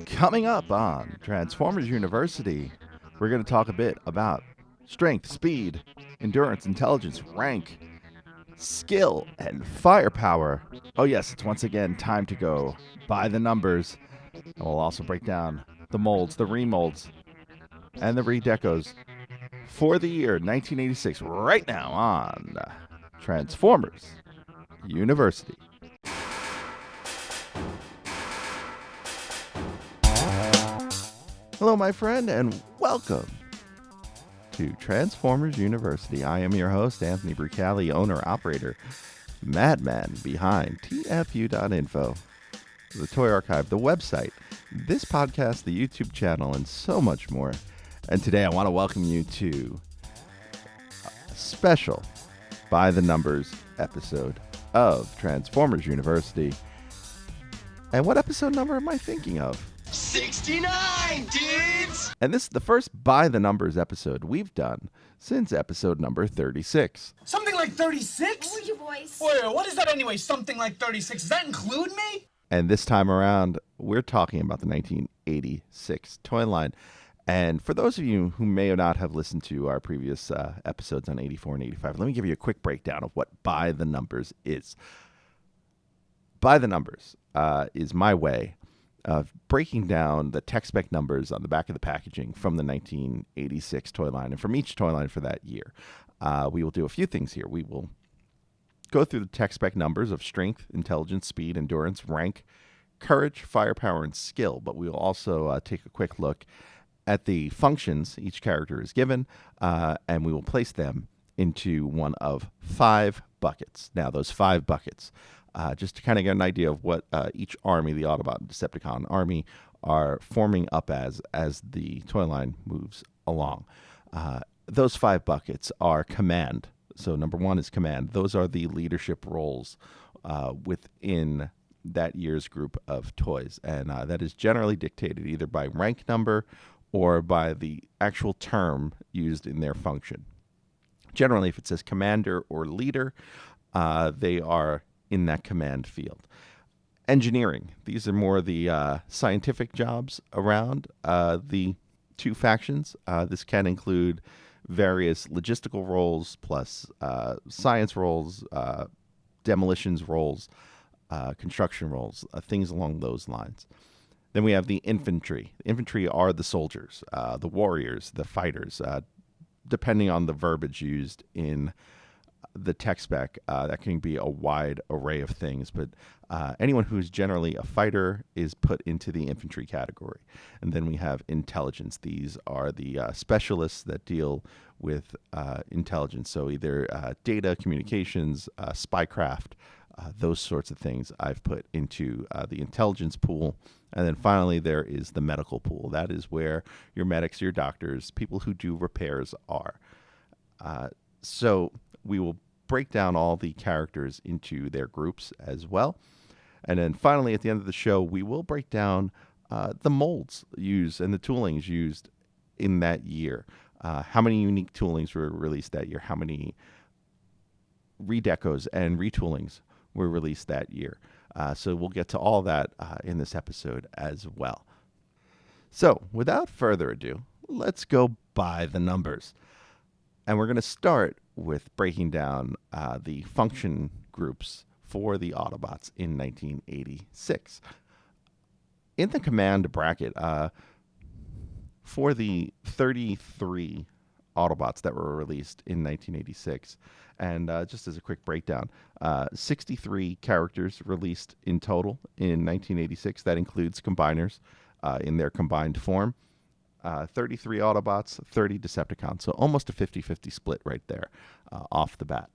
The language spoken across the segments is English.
Coming up on Transformers University, we're going to talk a bit about strength, speed, endurance, intelligence, rank, skill, and firepower. Oh, yes, it's once again time to go by the numbers. And we'll also break down the molds, the remolds, and the redecos for the year 1986 right now on Transformers University. Hello, my friend, and welcome to Transformers University. I am your host, Anthony Brucali, owner-operator, madman behind TFU.INFO, the Toy Archive, the website, this podcast, the YouTube channel, and so much more. And today I want to welcome you to a special By the Numbers episode of Transformers University. And what episode number am I thinking of? 69, dudes! And this is the first By the Numbers episode we've done since episode number 36. Something like 36? Lower your voice. Wait, what is that anyway? Something like 36. Does that include me? And this time around, we're talking about the 1986 toy line. And for those of you who may or not have listened to our previous episodes on 84 and 85, let me give you a quick breakdown of what By the Numbers is. By the Numbers is my way of breaking down the tech spec numbers on the back of the packaging from the 1986 toy line and from each toy line for that year. We will do a few things here. We will go through the tech spec numbers of strength, intelligence, speed, endurance, rank, courage, firepower, and skill. But we will also take a quick look at the functions each character is given, and we will place them into one of 5 buckets. Now, those 5 buckets, just to kind of get an idea of what each army, the Autobot and Decepticon army, are forming up as the toy line moves along. Those 5 buckets are command. So number 1 is command. Those are the leadership roles within that year's group of toys. And that is generally dictated either by rank number or by the actual term used in their function. Generally, if it says commander or leader, they are in that command field. Engineering. These are more the scientific jobs around the 2 factions. This can include various logistical roles plus science roles, demolitions roles, construction roles, things along those lines. Then we have the infantry. The infantry are the soldiers, the warriors, the fighters, depending on the verbiage used in the tech spec. That can be a wide array of things, but anyone who's generally a fighter is put into the infantry category. And then we have intelligence. These are the specialists that deal with intelligence, so either data, communications, spycraft, those sorts of things I've put into the intelligence pool. And then finally, there is the medical pool. That is where your medics, your doctors, people who do repairs are. So we will break down all the characters into their groups as well. And then finally, at the end of the show, we will break down the molds used and the toolings used in that year. How many unique toolings were released that year? How many redecos and retoolings were released that year? So we'll get to all that in this episode as well. So without further ado, let's go by the numbers. And we're going to start with breaking down the function groups for the Autobots in 1986. In the command bracket, for the 33 Autobots that were released in 1986, and just as a quick breakdown, 63 characters released in total in 1986. That includes combiners in their combined form. 33 Autobots, 30 Decepticons. So almost a 50-50 split right there off the bat.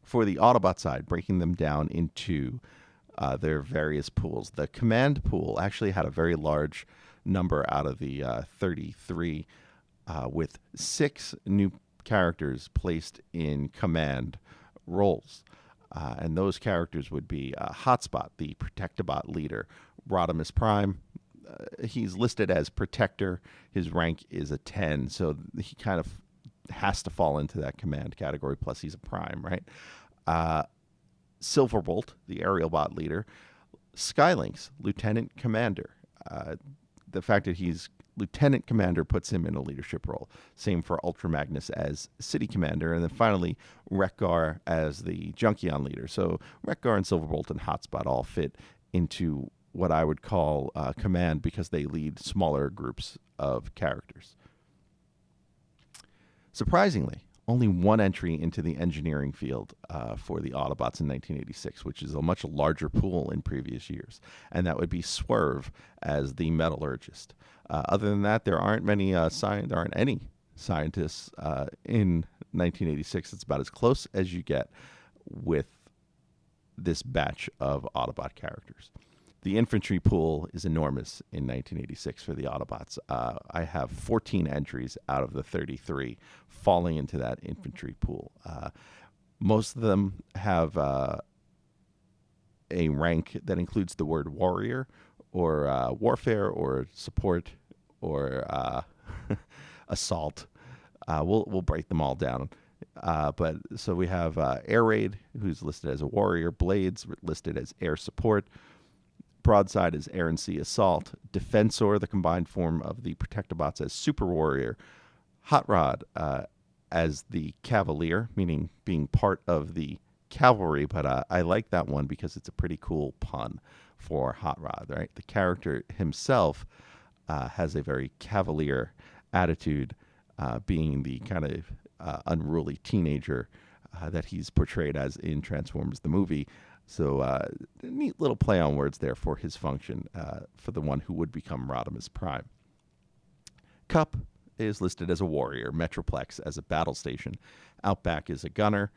For the Autobot side, breaking them down into their various pools. The command pool actually had a very large number out of the 33 with 6 new characters placed in command roles. And those characters would be Hotspot, the Protectobot leader, Rodimus Prime. He's listed as Protector. His rank is a 10, so he kind of has to fall into that command category, plus he's a Prime, right? Silverbolt, the Aerial Bot leader. Skylink's Lieutenant Commander. The fact that he's Lieutenant Commander puts him in a leadership role. Same for Ultra Magnus as City Commander. And then finally, Wreck-Gar as the Junkion leader. So Wreck-Gar and Silverbolt and Hotspot all fit into what I would call command because they lead smaller groups of characters. Surprisingly, only one entry into the engineering field for the Autobots in 1986, which is a much larger pool in previous years, and that would be Swerve as the metallurgist. Other than that, there aren't any scientists in 1986. It's about as close as you get with this batch of Autobot characters. The infantry pool is enormous in 1986 for the Autobots. I have 14 entries out of the 33 falling into that infantry pool. Most of them have a rank that includes the word warrior or warfare or support or assault. We'll break them all down. But so we have Air Raid, who's listed as a warrior. Blades listed as air support. Broadside is Air and Sea Assault. Defensor, the combined form of the Protectobots, as Super Warrior. Hot Rod as the Cavalier, meaning being part of the cavalry, but I like that one because it's a pretty cool pun for Hot Rod, right? The character himself has a very cavalier attitude, being the kind of unruly teenager that he's portrayed as in Transformers the movie. So a neat little play on words there for his function for the one who would become Rodimus Prime. Cup is listed as a warrior, Metroplex as a battle station, Outback is a gunner,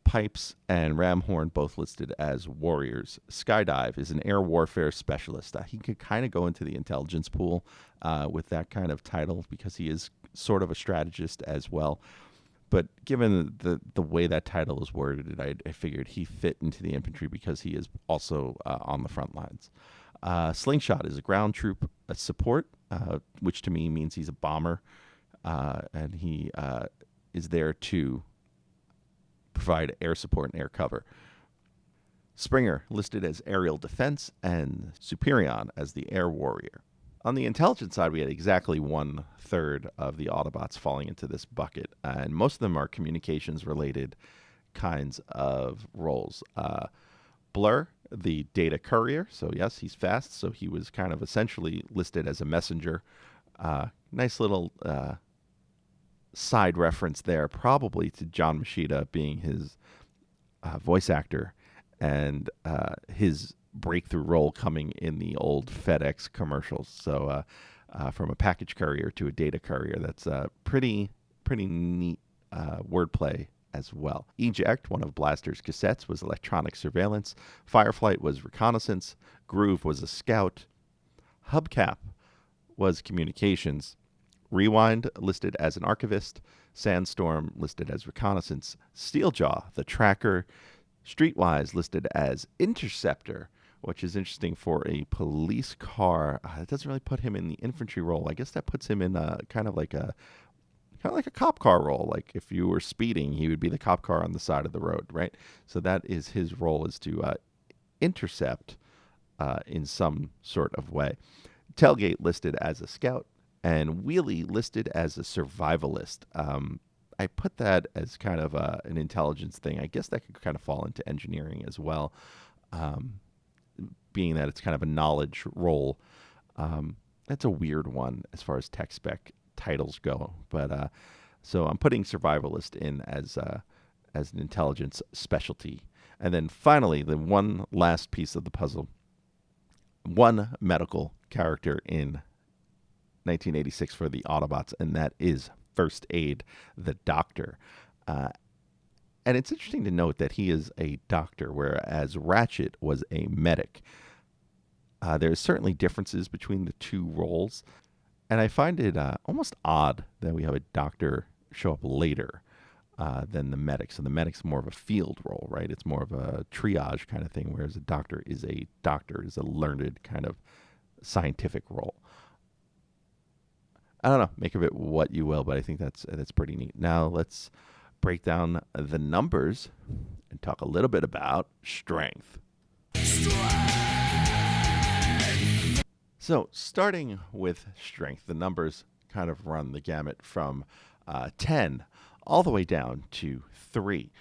Pipes and Ramhorn both listed as warriors. Skydive is an air warfare specialist. He could kind of go into the intelligence pool with that kind of title because he is sort of a strategist as well. But given the way that title is worded, I figured he fit into the infantry because he is also on the front lines. Slingshot is a ground troop support, which to me means he's a bomber, and he is there to provide air support and air cover. Springer listed as aerial defense, and Superion as the air warrior. On the intelligence side, we had exactly 1/3 of the Autobots falling into this bucket, and most of them are communications-related kinds of roles. Blur, the data courier, so yes, he's fast, so he was kind of essentially listed as a messenger. Nice little side reference there, probably to John Machida being his voice actor, and his breakthrough role coming in the old FedEx commercials. So from a package courier to a data courier, that's pretty neat wordplay as well. Eject, one of Blaster's cassettes, was electronic surveillance. Fireflight was reconnaissance. Groove was a scout. Hubcap was communications. Rewind, listed as an archivist. Sandstorm, listed as reconnaissance. Steeljaw, the tracker. Streetwise, listed as interceptor, which is interesting for a police car. It doesn't really put him in the infantry role. I guess that puts him in kind of like a cop car role. Like if you were speeding, he would be the cop car on the side of the road, right? So that is his role, is to intercept in some sort of way. Tailgate listed as a scout, and Wheelie listed as a survivalist. I put that as kind of an intelligence thing. I guess that could kind of fall into engineering as well, being that it's kind of a knowledge role. That's a weird one as far as tech spec titles go. But so I'm putting survivalist in as an intelligence specialty. And then finally, the one last piece of the puzzle, one medical character in 1986 for the Autobots, and that is First Aid, the Doctor. And it's interesting to note that he is a doctor, whereas Ratchet was a medic. There's certainly differences between the two roles, and I find it almost odd that we have a doctor show up later than the medic. So the medic's more of a field role, right? It's more of a triage kind of thing, whereas a doctor is a learned kind of scientific role. I don't know, make of it what you will, but I think that's pretty neat. Now let's break down the numbers and talk a little bit about strength. So, starting with strength, the numbers kind of run the gamut from 10 all the way down to 3.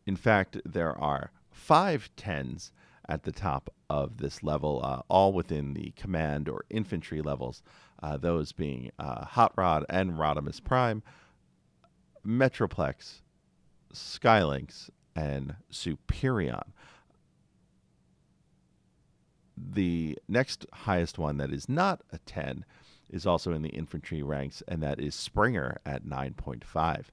In fact, there are 5 10s at the top of this level, all within the command or infantry levels, those being Hot Rod and Rodimus Prime, Metroplex, Skylynx, and Superion. The next highest one that is not a 10 is also in the infantry ranks, and that is Springer at 9.5.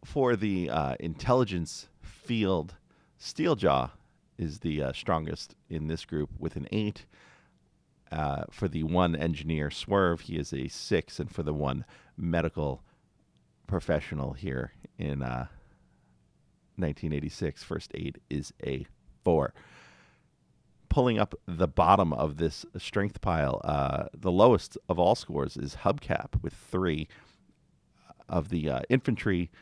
For the intelligence field, Steeljaw is the strongest in this group with an 8. For the one engineer, Swerve, he is a 6. And for the one medical professional here in 1986, First Aid is a 4. Pulling up the bottom of this strength pile, the lowest of all scores is Hubcap with 3. Of the infantry,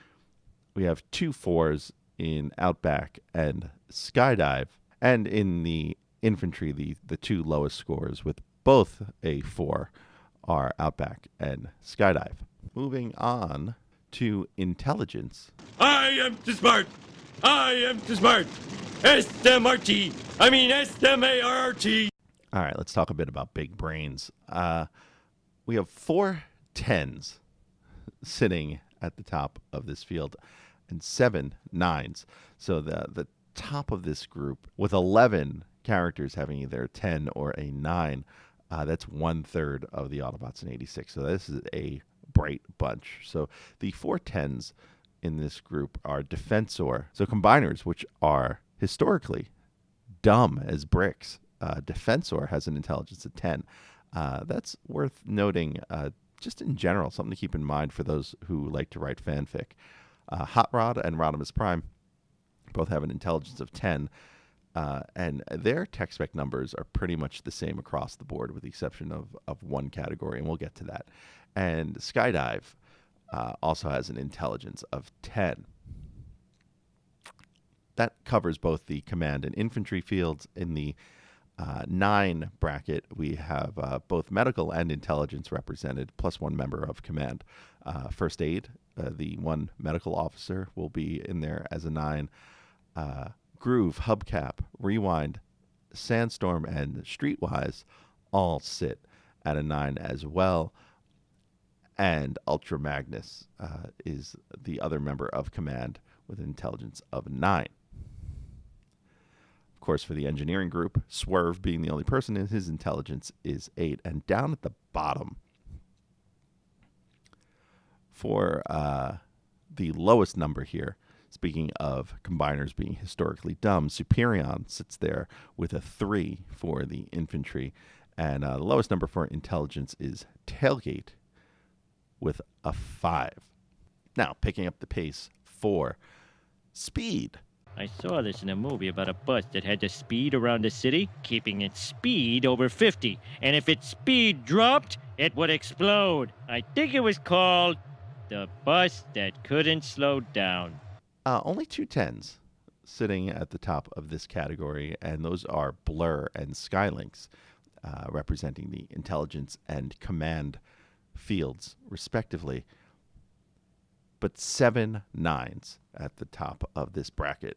we have 2 4s in Outback and Skydive. And in the infantry, the 2 lowest scores with both a 4 are Outback and Skydive. Moving on to intelligence. I am too smart. I am too smart. S-M-R-T. I mean S-M-A-R-T. All right, let's talk a bit about big brains. We have 4 10s sitting at the top of this field and 7 9s. So the top of this group, with 11 characters having either a 10 or a 9, that's 1/3 of the Autobots in 86. So this is a bright bunch. So the 4 10s in this group are Defensor, so combiners, which are historically dumb as bricks. Defensor has an intelligence of 10. That's worth noting just in general, something to keep in mind for those who like to write fanfic. Hot Rod and Rodimus Prime both have an intelligence of 10, and their tech spec numbers are pretty much the same across the board with the exception of one category, and we'll get to that. And Skydive also has an intelligence of 10. That covers both the command and infantry fields. In the 9 bracket, we have both medical and intelligence represented, plus 1 member of command. First Aid, the 1 medical officer, will be in there as a 9. Groove, Hubcap, Rewind, Sandstorm, and Streetwise all sit at a 9 as well. And Ultra Magnus is the other member of command with an intelligence of 9. Of course, for the engineering group, Swerve being the only person, his intelligence is 8. And down at the bottom, for the lowest number here, speaking of combiners being historically dumb, Superion sits there with a 3 for the infantry. And the lowest number for intelligence is Tailgate with a 5. Now, picking up the pace for speed. I saw this in a movie about a bus that had to speed around the city, keeping its speed over 50. And if its speed dropped, it would explode. I think it was called The Bus That Couldn't Slow Down. Only 2 10s sitting at the top of this category, and those are Blur and Skylynx, representing the intelligence and command fields, respectively. But 7 9s at the top of this bracket,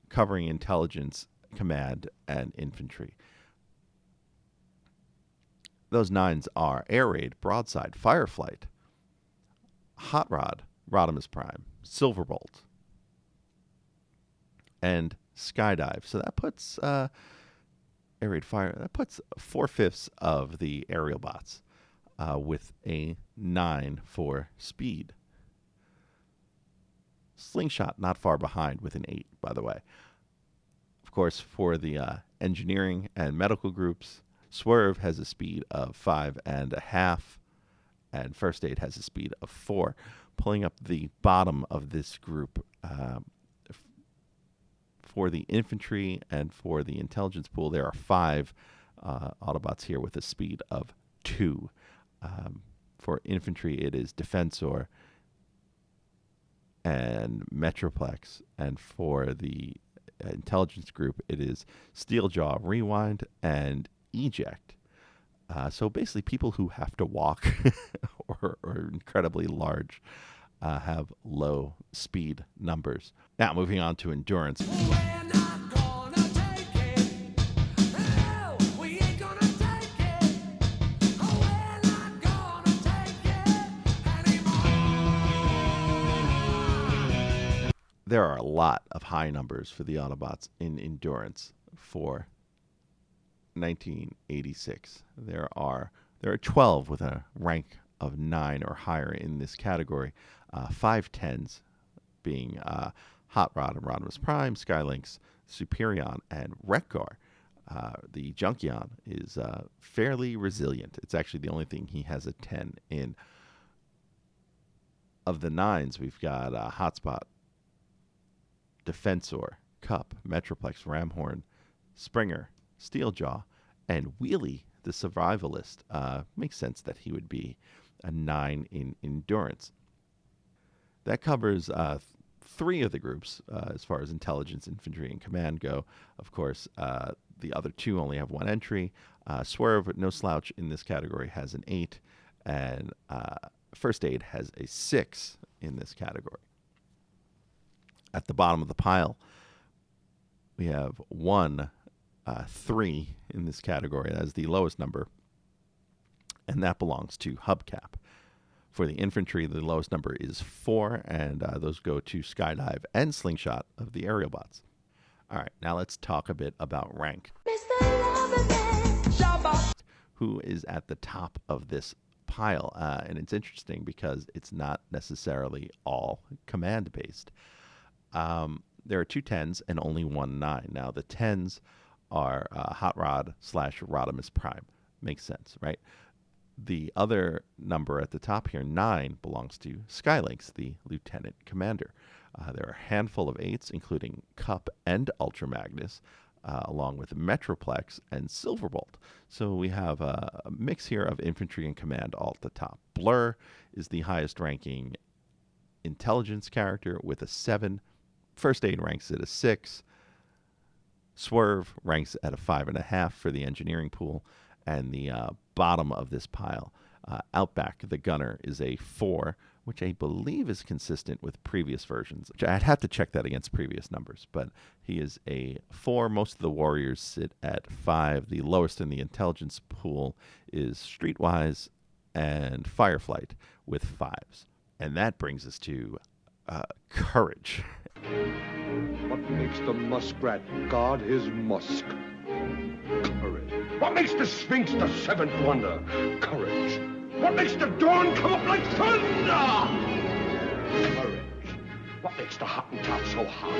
covering intelligence, command, and infantry. Those 9s are Air Raid, Broadside, Fireflight, Hot Rod, Rodimus Prime, Silverbolt, and Skydive. So that puts Air Raid Fire. That puts 4/5 of the aerial bots with a 9 for speed. Slingshot not far behind with an 8, by the way. Of course, for the engineering and medical groups, Swerve has a speed of 5.5, and First Aid has a speed of 4. Pulling up the bottom of this group, for the infantry and for the intelligence pool, there are 5 Autobots here with a speed of 2. For infantry, it is Defensor and Metroplex, and for the intelligence group, it is Steeljaw, Rewind, and Eject. So basically, people who have to walk or are incredibly large have low speed numbers. Now, moving on to endurance. There are a lot of high numbers for the Autobots in endurance for 1986. There are 12 with a rank of 9 or higher in this category. 5 10s being Hot Rod and Rodimus Prime, Skylynx, Superion, and Wreck-Gar. The Junkion is fairly resilient. It's actually the only thing he has a 10 in. Of the 9s, we've got Hotspot, Defensor, Cup, Metroplex, Ramhorn, Springer, Steeljaw, and Wheelie, the survivalist. Makes sense that he would be a 9 in endurance. That covers 3 of the groups as far as intelligence, infantry, and command go. Of course, the other 2 only have 1 entry. Swerve, no slouch in this category, has an 8, and First Aid has a 6 in this category. At the bottom of the pile, we have 1, 3 in this category as the lowest number, and that belongs to Hubcap. For the infantry, the lowest number is 4, and those go to Skydive and Slingshot of the aerial bots. All right, now let's talk a bit about rank. Who is at the top of this pile? And it's interesting because it's not necessarily all command-based. There are 2 10s and only 1 9. Now, the 10s are Hot Rod / Rodimus Prime. Makes sense, right? The other number at the top here, 9, belongs to Skylynx, the Lieutenant Commander. There are a handful of 8s, including Cup and Ultra Magnus, along with Metroplex and Silverbolt. So we have a mix here of infantry and command all at the top. Blur is the highest ranking intelligence character with a 7. First Aid ranks at a 6. Swerve ranks at a 5.5 for the engineering pool. And the bottom of this pile, Outback, the gunner, is a 4, which I believe is consistent with previous versions. I'd have to check that against previous numbers, but he is a 4. Most of the warriors sit at 5. The lowest in the intelligence pool is Streetwise and Fireflight with 5s. And that brings us to Courage. What makes the muskrat guard his musk? Courage. What makes the Sphinx the 7th wonder? Courage. What makes the dawn come up like thunder? Courage. What makes the Hottentot so hot?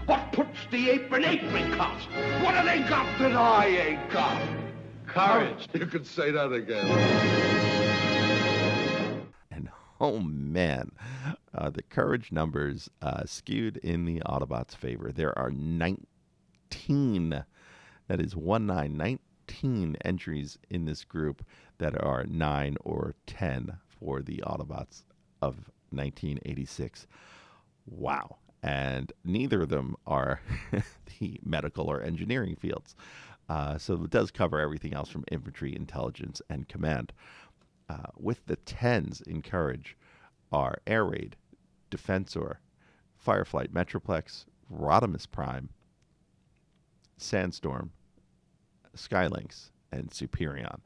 What puts the apron apricot? What have they got that I ain't got? Courage. You could say that again. And oh man, the courage numbers skewed in the Autobots' favor. There are 19, that is 19 entries in this group that are 9 or 10 for the Autobots of 1986. Wow. And neither of them are the medical or engineering fields. So it does cover everything else from infantry, intelligence, and command. With the 10s in Courage are Air Raid, Defensor, Fireflight, Metroplex, Rodimus Prime, Sandstorm, Skylynx, and Superion.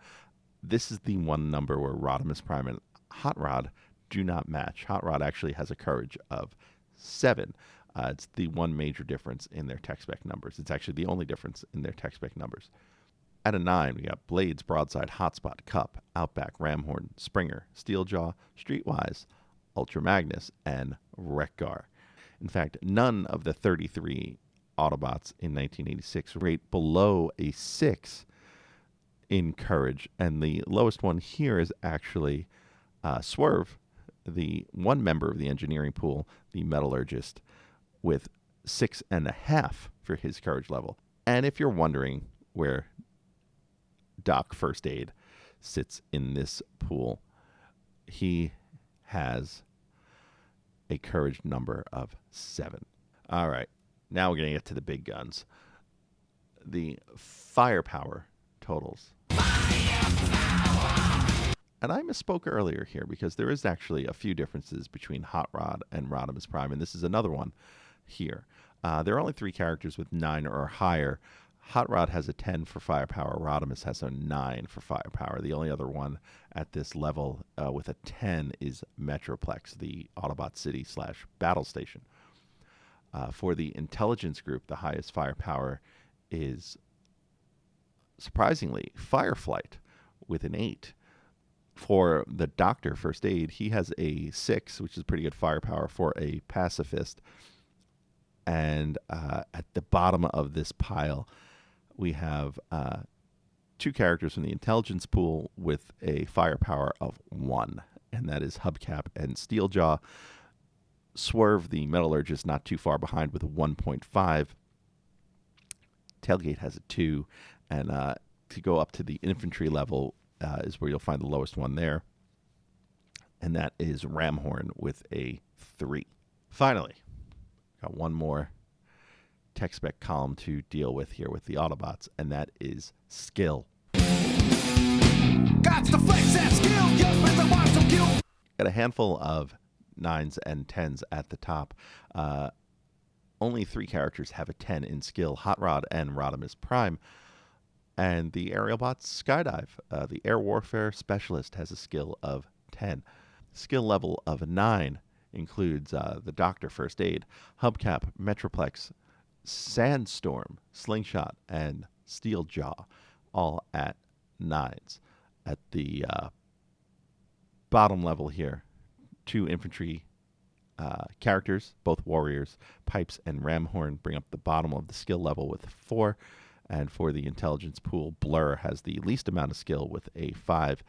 This is the one number where Rodimus Prime and Hot Rod do not match. Hot Rod actually has a Courage of 7. It's the one major difference in their tech spec numbers. It's actually the only difference in their tech spec numbers. At a 9, we got Blades, Broadside, Hotspot, Cup, Outback, Ramhorn, Springer, Steeljaw, Streetwise, Ultra Magnus, and Wreck-Gar. In fact, none of the 33 Autobots in 1986 rate below a 6 in Courage, and the lowest one here is actually Swerve, the one member of the engineering pool, the metallurgist, with 6.5 for his Courage level. And if you're wondering where Doc First Aid sits in this pool, he has a Courage number of 7. All right. Now we're going to get to the big guns. The firepower totals. And I misspoke earlier here because there is actually a few differences between Hot Rod and Rodimus Prime, and this is another one here. There are only 3 characters with 9 or higher. Hot Rod has a 10 for firepower. Rodimus has a 9 for firepower. The only other one at this level with a 10 is Metroplex, the Autobot City / battle station. For the intelligence group, the highest firepower is, surprisingly, Fireflight with an 8. For the Doctor First Aid, he has a 6, which is pretty good firepower for a pacifist. And at the bottom of this pile, we have 2 characters from the intelligence pool with a firepower of 1, and that is Hubcap and Steeljaw. Swerve, the metallurgist, not too far behind with a 1.5. Tailgate has a 2, and to go up to the infantry level is where you'll find the lowest one there, and that is Ramhorn with a 3. Finally, got one more tech spec column to deal with here with the Autobots, and that is skill. Got to flex that skill, young men that want to kill. Got a handful of 9s and 10s at the top. Only 3 characters have a 10 in skill, Hot Rod and Rodimus Prime. And the aerial bots skydive. The air warfare specialist has a skill of 10. Skill level of 9 includes the Doctor First Aid, Hubcap, Metroplex, Sandstorm, Slingshot, and Steeljaw, all at 9s. At the bottom level here, 2 infantry characters, both warriors, Pipes and Ramhorn, bring up the bottom of the skill level with 4. And for the intelligence pool, Blur has the least amount of skill with a 5.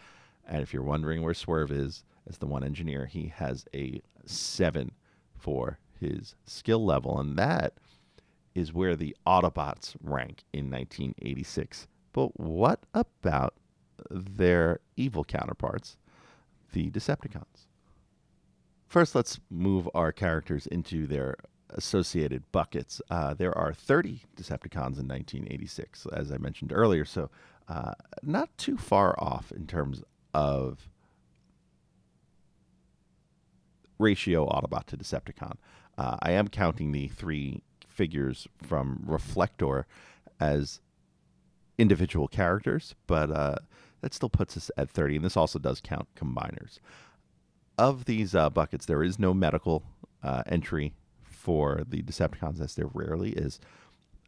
And if you're wondering where Swerve is, as the one engineer, he has a 7 for his skill level. And that is where the Autobots rank in 1986. But what about their evil counterparts, the Decepticons? First, let's move our characters into their associated buckets. There are 30 Decepticons in 1986, as I mentioned earlier, so not too far off in terms of ratio Autobot to Decepticon. I am counting the 3 figures from Reflector as individual characters, but that still puts us at 30, and this also does count combiners. Of these buckets, there is no medical entry for the Decepticons, as there rarely is.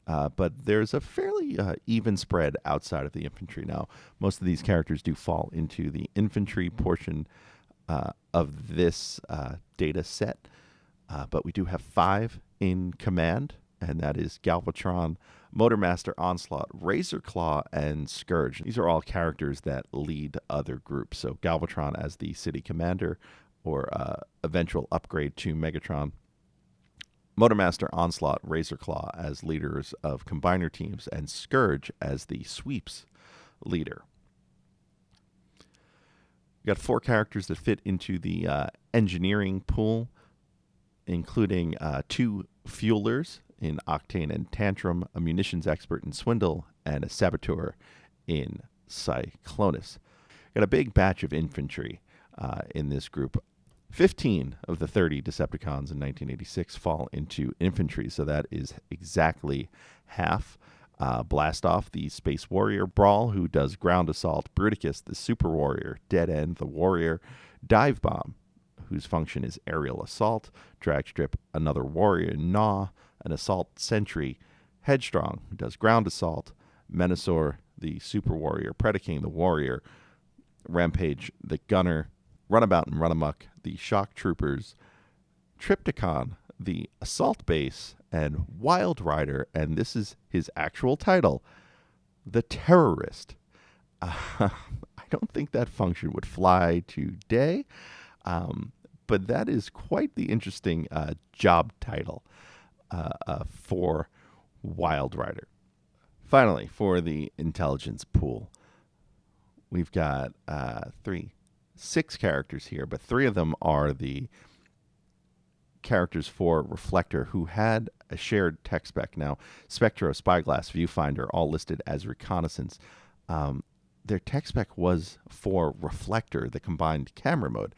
But there's a fairly even spread outside of the infantry. Now, most of these characters do fall into the infantry portion of this data set. But we do have 5 in command, and that is Galvatron, Motormaster, Onslaught, Razorclaw, and Scourge. These are all characters that lead other groups. So Galvatron as the city commander, or eventual upgrade to Megatron. Motormaster, Onslaught, Razorclaw as leaders of combiner teams, and Scourge as the sweeps leader. We got 4 characters that fit into the engineering pool, including 2 fuelers in Octane and Tantrum, a munitions expert in Swindle, and a saboteur in Cyclonus. Got a big batch of infantry in this group. 15 of the 30 Decepticons in 1986 fall into infantry, so that is exactly half. Blastoff, the Space Warrior, Brawl, who does ground assault, Bruticus, the Super Warrior, Dead End, the Warrior, Dive Bomb, whose function is aerial assault, Dragstrip, another Warrior, Gnaw, an assault sentry, Headstrong, who does ground assault, Menasor, the Super Warrior, Predaking, the Warrior, Rampage, the Gunner, Runabout and Runamuck, the Shock Troopers, Triptychon, the Assault Base, and Wild Rider, and this is his actual title, the Terrorist. I don't think that function would fly today, but that is quite the interesting job title for Wild Rider. Finally, for the intelligence pool, we've got 6 characters here, but 3 of them are the characters for Reflector, who had a shared tech spec. Now, Spectro, Spyglass, Viewfinder, all listed as reconnaissance. Their tech spec was for Reflector, the combined camera mode.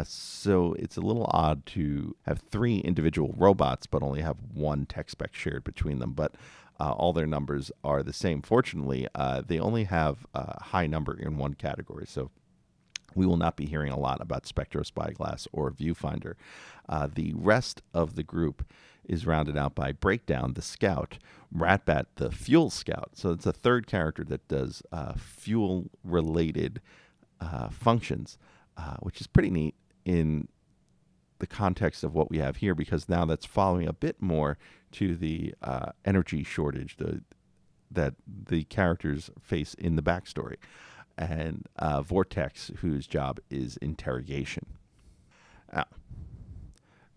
So it's a little odd to have 3 individual robots, but only have 1 tech spec shared between them. But all their numbers are the same. Fortunately, they only have a high number in one category. So we will not be hearing a lot about Spectro, Spyglass, or Viewfinder. The rest of the group is rounded out by Breakdown, the Scout, Ratbat, the Fuel Scout. So it's a third character that does fuel-related functions, which is pretty neat in the context of what we have here, because now that's following a bit more to the energy shortage that the characters face in the backstory. And Vortex, whose job is interrogation. Now,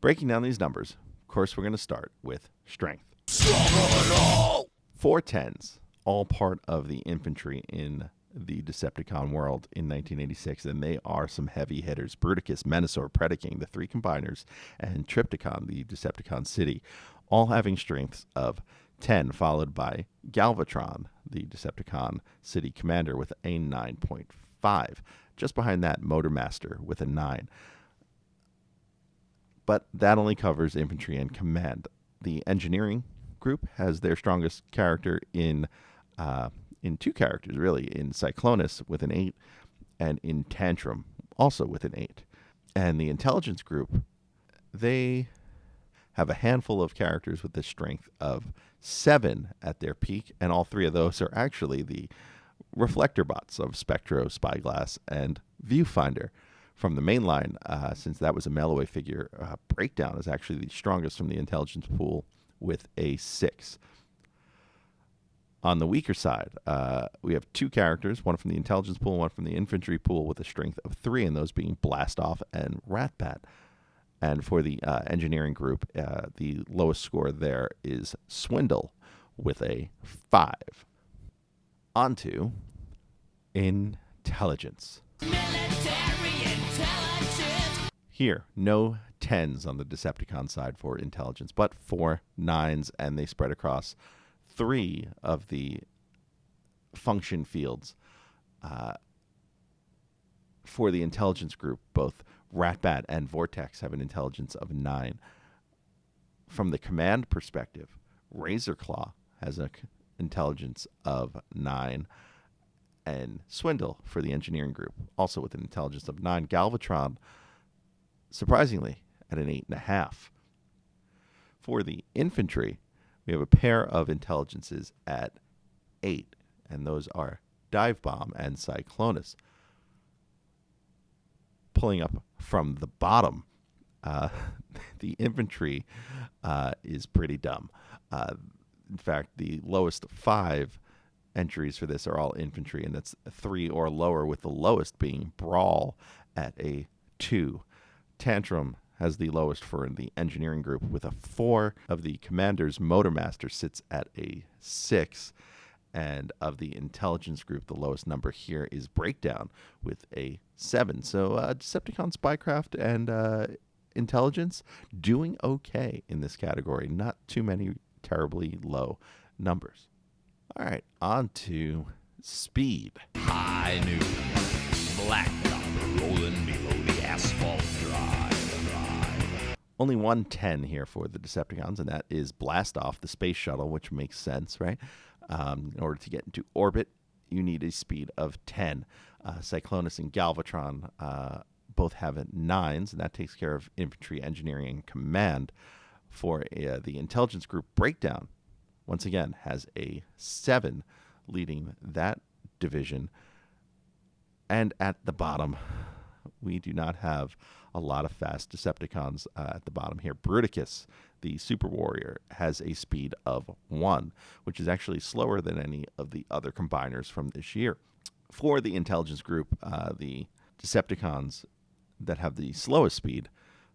breaking down these numbers, of course, we're going to start with strength. 4 10s, all part of the infantry in the Decepticon world in 1986, and they are some heavy hitters. Bruticus, Menasor, Predaking, the 3 Combiners, and Trypticon, the Decepticon city, all having strengths of 10, followed by Galvatron, the Decepticon city commander, with a 9.5. Just behind that, Motormaster with a 9. But that only covers infantry and command. The engineering group has their strongest character in 2 characters, really, in Cyclonus with an 8, and in Tantrum also with an 8. And the intelligence group, they have a handful of characters with the strength of 7 at their peak, and all 3 of those are actually the reflector bots of Spectro, Spyglass, and Viewfinder. From the main line, since that was a mail-away figure, Breakdown is actually the strongest from the intelligence pool with a 6. On the weaker side, we have 2 characters, one from the intelligence pool, one from the infantry pool, with a strength of 3, and those being Blastoff and Ratbat. And for the engineering group, the lowest score there is Swindle with a 5. On to intelligence. Military intelligence. Here, no 10s on the Decepticon side for intelligence, but 4 9s, and they spread across 3 of the function fields. For the intelligence group, both Ratbat and Vortex have an intelligence of 9. From the command perspective, Razorclaw has an intelligence of 9. And Swindle for the engineering group, also with an intelligence of 9. Galvatron, surprisingly, at an 8.5. For the infantry, we have a pair of intelligences at 8, and those are Dive Bomb and Cyclonus. Pulling up from the bottom, the infantry is pretty dumb. In fact, the lowest 5 entries for this are all infantry, and that's 3 or lower, with the lowest being Brawl at a 2. Tantrum has the lowest for the engineering group with a 4. Of the commanders, Motormaster sits at a 6. And of the intelligence group, the lowest number here is Breakdown with a 7. So Decepticon Spycraft and intelligence doing okay in this category. Not too many terribly low numbers. All right, on to speed. High noon, black dot rolling below the asphalt drive. Only 110 here for the Decepticons, and that is Blastoff, the space shuttle, which makes sense, right? In order to get into orbit, you need a speed of 10. Cyclonus and Galvatron both have 9s, and that takes care of infantry, engineering, and command. For the intelligence group, Breakdown, once again, has a 7, leading that division. And at the bottom, we do not have a lot of fast Decepticons at the bottom here. Bruticus, the Super Warrior, has a speed of 1, which is actually slower than any of the other combiners from this year. For the intelligence group, the Decepticons that have the slowest speed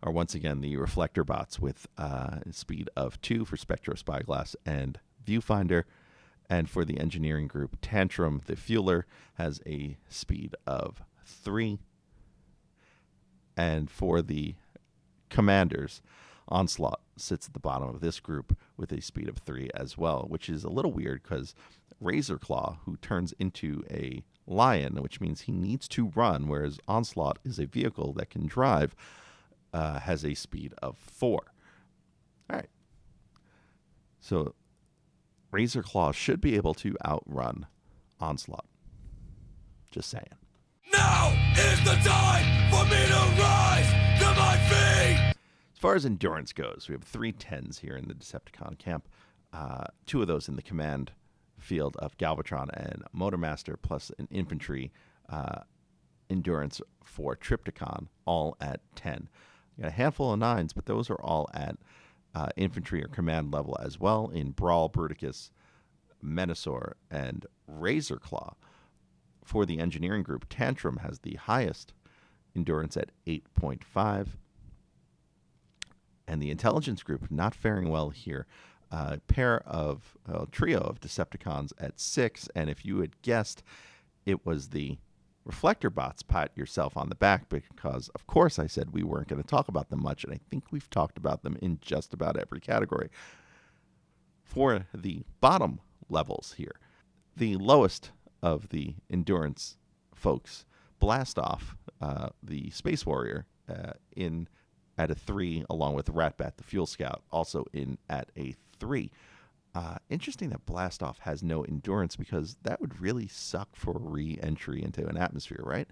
are once again the Reflector bots with a speed of 2 for Spectro, Spyglass, and Viewfinder. And for the engineering group, Tantrum, the Fueler, has a speed of 3. And for the commanders, Onslaught sits at the bottom of this group with a speed of 3 as well, which is a little weird because Razorclaw, who turns into a lion, which means he needs to run, whereas Onslaught is a vehicle that can drive, has a speed of 4. All right. So Razorclaw should be able to outrun Onslaught. Just saying. Now is the time for me to rise to my feet! As far as endurance goes, we have 3 10s here in the Decepticon camp. 2 of those in the command field of Galvatron and Motormaster, plus an infantry endurance for Trypticon, all at 10. You got a handful of 9s, but those are all at infantry or command level as well in Brawl, Bruticus, Menasor, and Razorclaw. For the engineering group, Tantrum has the highest endurance at 8.5. And the intelligence group not faring well here. A trio of Decepticons at 6. And if you had guessed it was the Reflector Bots, pat yourself on the back, because, of course, I said we weren't going to talk about them much. And I think we've talked about them in just about every category. For the bottom levels here, the lowest of the endurance folks, Blastoff, the Space Warrior, in at a 3, along with Ratbat, the Fuel Scout, also in at a 3. Interesting that Blastoff has no endurance, because that would really suck for re-entry into an atmosphere, right?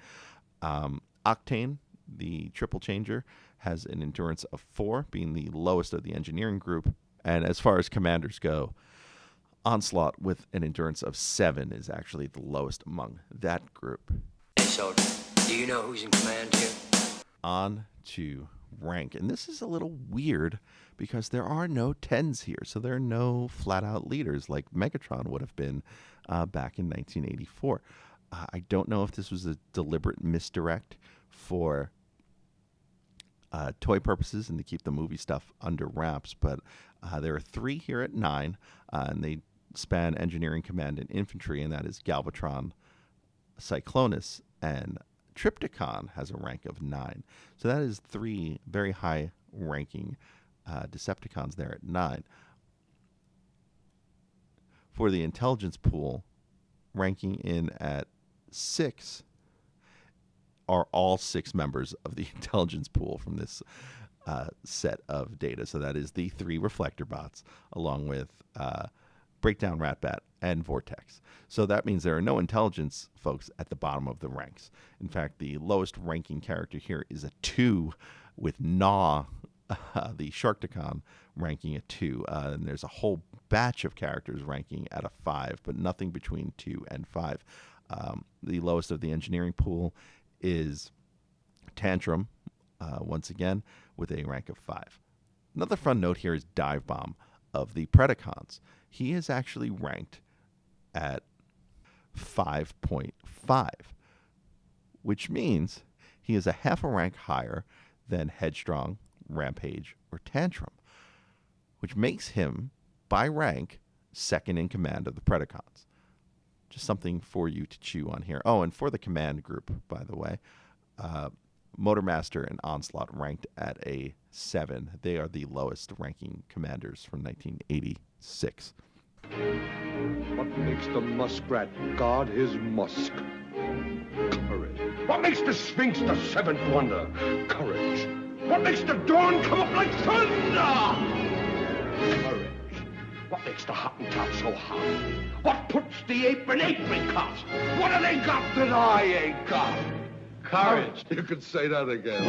Octane, the Triple Changer, has an endurance of 4, being the lowest of the engineering group. And as far as commanders go, Onslaught with an endurance of 7 is actually the lowest among that group. Hey, Soldier, do you know who's in command here? On to rank. And this is a little weird because there are no 10s here. So there are no flat-out leaders like Megatron would have been back in 1984. I don't know if this was a deliberate misdirect for toy purposes and to keep the movie stuff under wraps, but there are 3 here at 9, and they span engineering, command, and infantry, and that is Galvatron, Cyclonus, and Trypticon has a rank of 9. So that is 3 very high-ranking Decepticons there at 9. For the intelligence pool, ranking in at 6 are all 6 members of the intelligence pool from this set of data. So that is the 3 Reflector Bots, along with Breakdown Ratbat and Vortex. So that means there are no intelligence folks at the bottom of the ranks. In fact, the lowest ranking character here is a 2, with Gnaw, the Sharkticon, ranking a 2. And there's a whole batch of characters ranking at a 5, but nothing between 2 and 5. The lowest of the engineering pool is Tantrum, once again, with a rank of 5. Another fun note here is Dive Bomb of the Predacons. He is actually ranked at 5.5, which means he is a half a rank higher than Headstrong, Rampage, or Tantrum, which makes him, by rank, second in command of the Predacons. Just something for you to chew on here. Oh, and for the command group, by the way, Motormaster and Onslaught ranked at a 7. They are the lowest ranking commanders from 1986. What makes the muskrat guard his musk? Courage. What makes the Sphinx the 7th wonder? Courage. What makes the dawn come up like thunder? Courage. What makes the Hottentot so hot? What puts the ape in apricot? What have they got that I ain't got? Courage. You could say that again.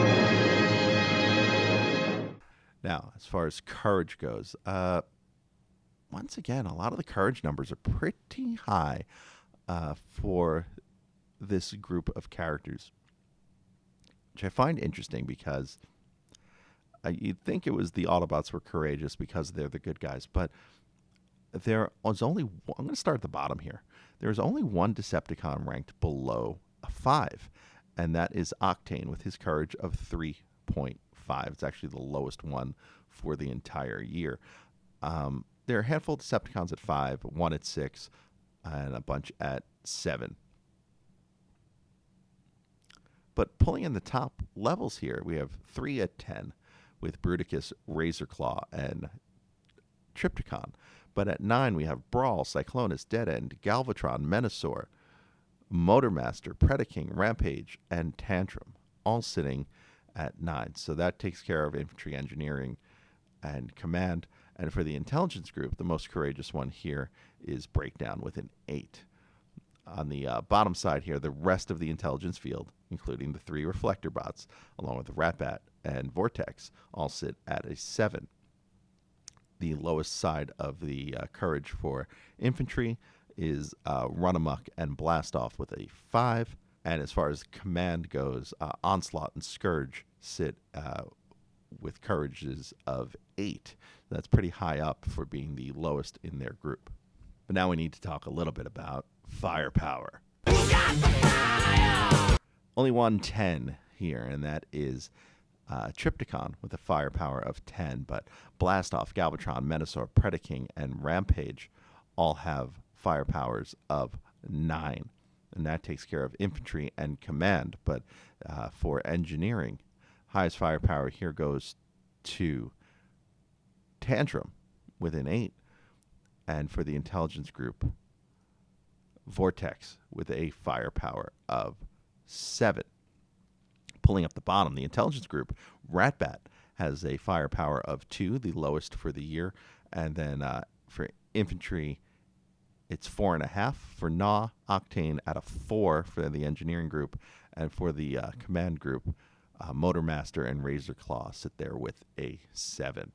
Now, as far as courage goes, once again, a lot of the courage numbers are pretty high for this group of characters, which I find interesting because you'd think it was the Autobots were courageous because they're the good guys, but there was only one, I'm going to start at the bottom here. There's only one Decepticon ranked below a 5, and that is Octane with his courage of 3.5. It's actually the lowest one for the entire year. There are a handful of Decepticons at 5, 1 at 6, and a bunch at 7. But pulling in the top levels here, we have 3 at 10, with Bruticus, Razorclaw, and Trypticon. But at 9, we have Brawl, Cyclonus, Dead End, Galvatron, Menasor, Motormaster, Predaking, Rampage, and Tantrum, all sitting at 9. So that takes care of Infantry, Engineering, and Command. And for the Intelligence group, the most courageous one here is Breakdown with an 8. On the bottom side here, the rest of the intelligence field, including the 3 reflector bots, along with the Ratbat and Vortex, all sit at a 7. The lowest side of the courage for infantry is Run Amok and Blast Off with a 5. And as far as command goes, Onslaught and Scourge sit with courages of 8. That's pretty high up for being the lowest in their group. But now we need to talk a little bit about firepower. Only one 10 here, and that is Trypticon with a firepower of 10. But Blastoff, Galvatron, Menasor, Predaking, and Rampage all have firepowers of 9. And that takes care of infantry and command. But for engineering, highest firepower here goes to Tantrum with an 8. And for the intelligence group, Vortex with a firepower of 7. Pulling up the bottom, the intelligence group, Ratbat has a firepower of 2, the lowest for the year. And then for infantry, it's 4.5. For Gnaw, Octane at a 4 for the engineering group. And for the command group, Motormaster and Razorclaw sit there with a 7.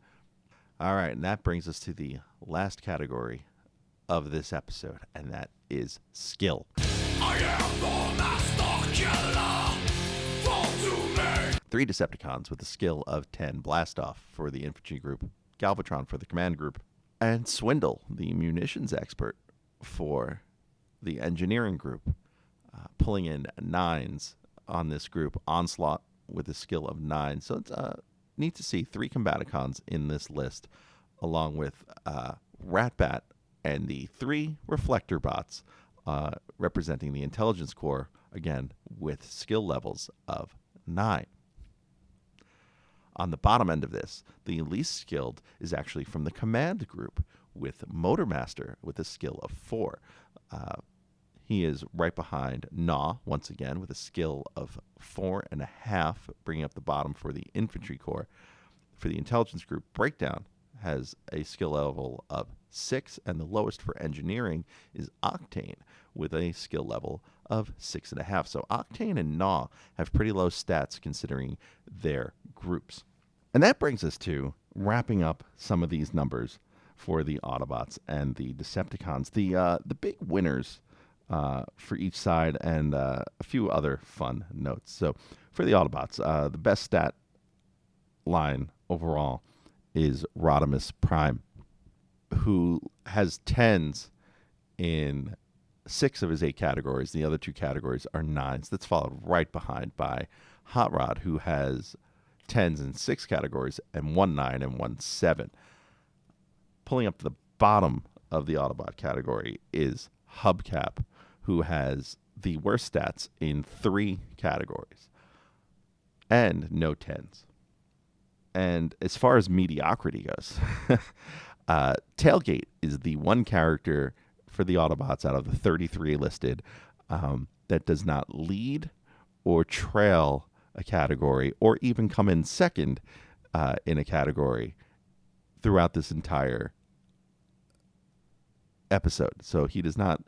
All right, and that brings us to the last category of this episode, and that is skill. I am the master killer. Fall to me. 3 Decepticons with a skill of 10. Blastoff for the infantry group, Galvatron for the command group, and Swindle, the munitions expert, for the engineering group. Pulling in 9s on this group. Onslaught with a skill of 9. So it's neat to see 3 Combaticons in this list, along with Ratbat and the 3 Reflector bots representing the Intelligence Corps, again, with skill levels of 9. On the bottom end of this, the least skilled is actually from the command group, with Motormaster with a skill of 4. He is right behind Gnaw, once again, with a skill of 4.5, bringing up the bottom for the infantry corps. For the intelligence group, Breakdown has a skill level of 6, and the lowest for engineering is Octane with a skill level of 6.5. So Octane and Gnaw have pretty low stats considering their groups. And that brings us to wrapping up some of these numbers for the Autobots and the Decepticons. The big winners for each side, and a few other fun notes. So for the Autobots, the best stat line overall is Rodimus Prime, who has 10s in 6 of his 8 categories. The other 2 categories are 9s. That's followed right behind by Hot Rod, who has 10s in 6 categories and 1 9 and 1 7. Pulling up the bottom of the Autobot category is Hubcap, who has the worst stats in 3 categories and no 10s. And as far as mediocrity goes, Tailgate is the one character for the Autobots out of the 33 listed that does not lead or trail a category or even come in second in a category throughout this entire episode. So he does not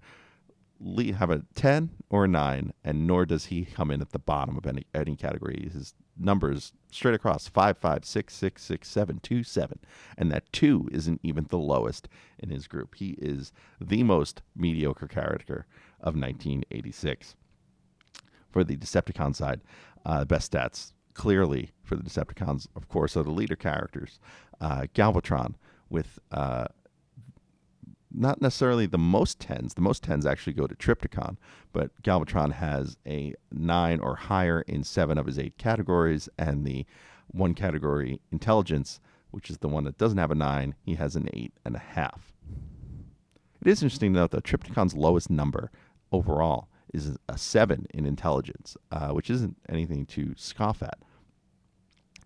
have a 10 or a 9, and nor does he come in at the bottom of any category. His numbers straight across 5 5 6 6 6 7 2 7, and that 2 isn't even the lowest in his group. He is the most mediocre character of 1986. For the Decepticon side, best stats clearly for the Decepticons, of course, are the leader characters. Galvatron with not necessarily the most 10s. The most 10s actually go to Trypticon, but Galvatron has a 9 or higher in 7 of his 8 categories, and the one category Intelligence, which is the one that doesn't have a 9, he has an 8.5. It is interesting to note that Trypticon's lowest number overall is a 7 in Intelligence, which isn't anything to scoff at.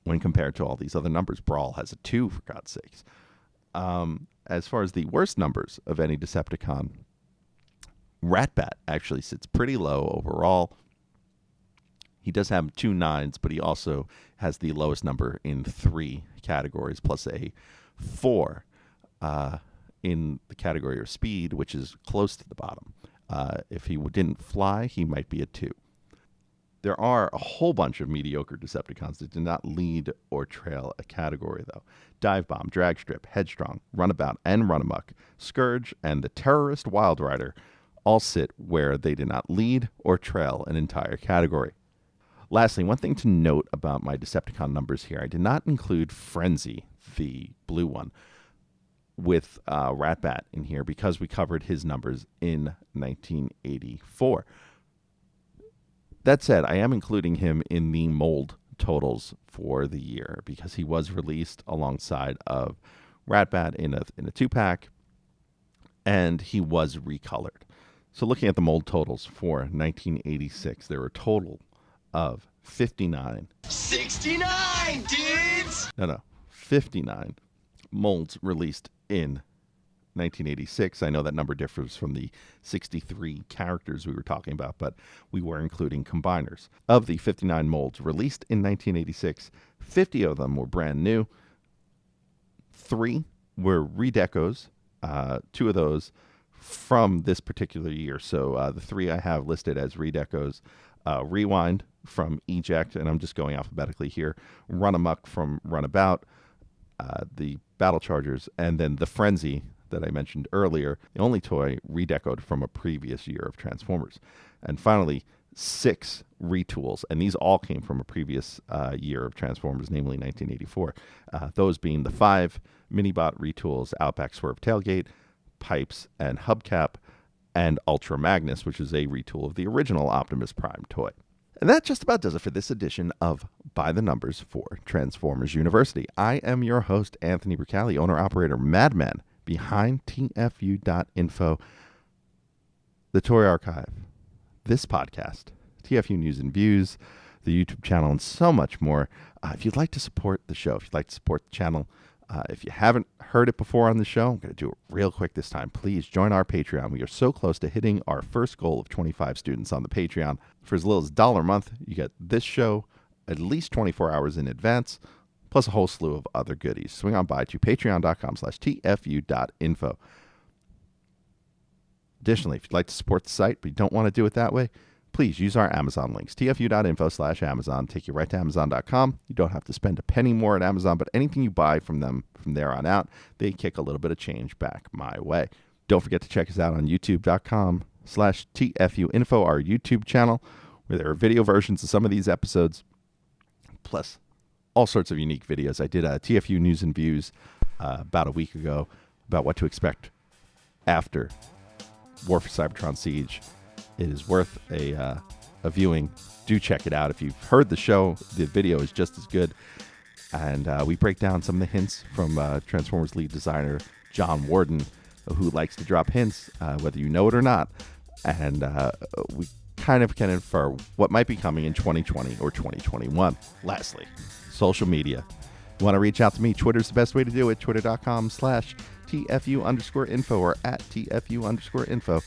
when compared to all these other numbers. Brawl has a 2, for God's sakes. As far as the worst numbers of any Decepticon, Ratbat actually sits pretty low overall. He does have 2 9s, but he also has the lowest number in 3 categories, plus a 4 in the category of speed, which is close to the bottom. If he didn't fly, he might be a 2. There are a whole bunch of mediocre Decepticons that did not lead or trail a category, though. Dive Bomb, Drag Strip, Headstrong, Runabout, and Runamuck, Scourge, and the Terrorist Wild Rider all sit where they did not lead or trail an entire category. Lastly, one thing to note about my Decepticon numbers here, I did not include Frenzy, the blue one, with Ratbat in here because we covered his numbers in 1984. That said, I am including him in the mold totals for the year because he was released alongside of Ratbat in a 2-pack, and he was recolored. So looking at the mold totals for 1986, there were a total of 59. 69, dudes! No, 59 molds released in 1986. I know that number differs from the 63 characters we were talking about, but we were including combiners. Of the 59 molds released in 1986, 50 of them were brand new. 3 were redecos, 2 of those from this particular year. So the 3 I have listed as redecos, Rewind from Eject, and I'm just going alphabetically here, Runamuck from Runabout, the Battle Chargers, and then the Frenzy that I mentioned earlier, the only toy redecoed from a previous year of Transformers. And finally, 6 retools, and these all came from a previous year of Transformers, namely 1984. Those being the 5 Minibot retools, Outback Swerve Tailgate, Pipes, and Hubcap, and Ultra Magnus, which is a retool of the original Optimus Prime toy. And that just about does it for this edition of By the Numbers for Transformers University. I am your host, Anthony Bricali, owner-operator, Madman, behind TFU.INFO, the Toy Archive, this podcast, TFU News and Views, the YouTube channel, and so much more. If you'd like to support the show, if you'd like to support the channel, if you haven't heard it before on the show, I'm going to do it real quick this time. Please join our Patreon. We are so close to hitting our first goal of 25 students on the Patreon. For as little as $1 a month, you get this show at least 24 hours in advance, plus a whole slew of other goodies. Swing on by to patreon.com/tfu.info. Additionally, if you'd like to support the site but you don't want to do it that way, please use our Amazon links, tfu.info/Amazon. Take you right to Amazon.com. You don't have to spend a penny more at Amazon, but anything you buy from them from there on out, they kick a little bit of change back my way. Don't forget to check us out on youtube.com/TFU.INFO, our YouTube channel, where there are video versions of some of these episodes, plus all sorts of unique videos. I did a TFU News and Views about a week ago about what to expect after War for Cybertron Siege. It is worth a viewing. Do check it out. If you've heard the show, the video is just as good. And we break down some of the hints from Transformers lead designer John Warden, who likes to drop hints, whether you know it or not. And we kind of can infer what might be coming in 2020 or 2021. Lastly, social media. You want to reach out to me? Twitter's the best way to do it. Twitter.com/TFU_info or at TFU_info. You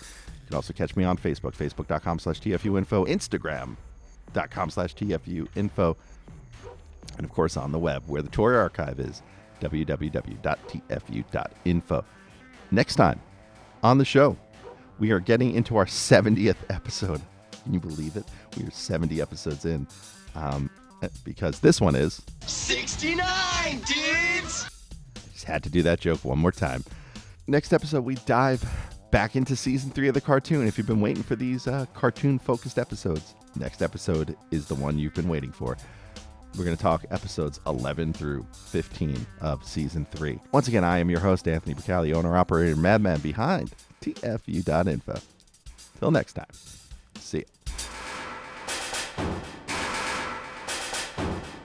can also catch me on Facebook, Facebook.com/TFU.INFO, Instagram.com/TFU.INFO, and of course on the web where the Toy Archive is, www.tfu.info. Next time on the show, we are getting into our 70th episode. Can you believe it? We are 70 episodes in, because this one is 69, dudes! Just had to do that joke one more time. Next episode, we dive back into season 3 of the cartoon. If you've been waiting for these cartoon-focused episodes, next episode is the one you've been waiting for. We're going to talk episodes 11 through 15 of season 3. Once again, I am your host, Anthony Bricali, owner-operator, Madman behind TFU.INFO. Till next time, see ya.